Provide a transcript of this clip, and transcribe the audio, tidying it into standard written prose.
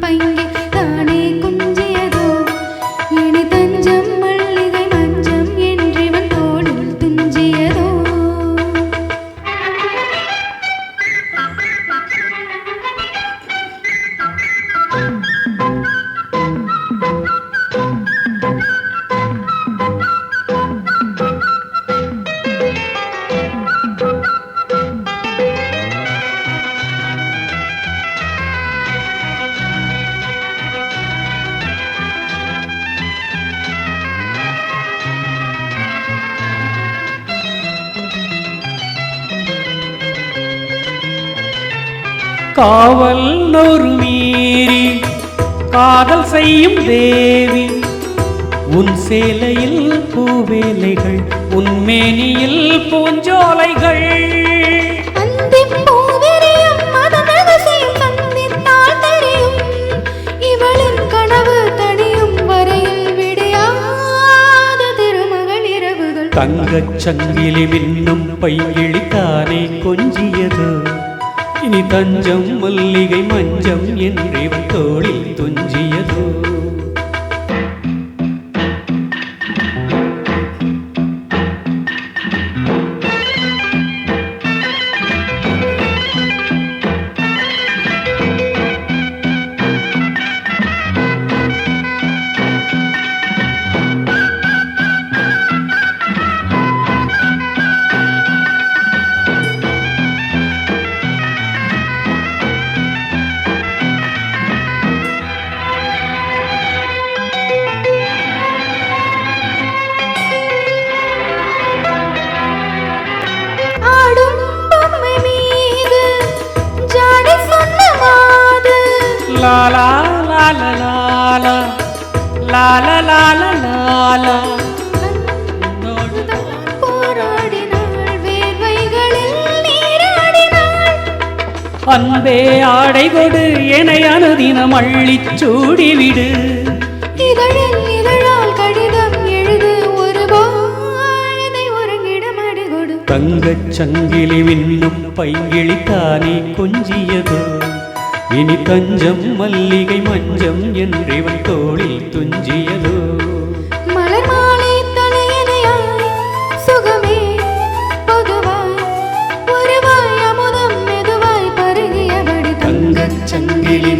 பைங்கி தானே குஞ்சியதோ இனி தஞ்சம் மல்லிகை மஞ்சம் என்றிவன் தோளில் துஞ்சியதோ. காவல் ஒரு மீறி காதல் செய்யும் தேவி உன் சேலையில் பூவேலைகள் உன் மேனியில் பூஞ்சோலைகள். தங்கச் சங்கிலி மின்னும் பைங்கிழித்தானே கொஞ்சியதோ இனி தஞ்சம் மல்லிகை மஞ்சம் என்றிவன் தோளில் துஞ்சியதோ. La la la la la la la la la la la. அன்பே ஆடை கொடு என அனுதினம் அள்ளிச் சூடிவிடு. இதழில் இதழால் கடிதம் எழுது ஒரு போதை ஒருங்கிடம் அடிகொடு. தங்கச் சங்கிலி மின்னும் பைங்கிழித்தானே கொஞ்சியதோ இனி தஞ்சம் மல்லிகை மஞ்சம் என்றிவன் தோளில் துஞ்சியதோ. மலர் மாலை தலையணையாய் சுகமே பொதுவாய் ஒருவாய் அமுதம் மெதுவாய் பருகியபடி தங்கச் சங்கிலி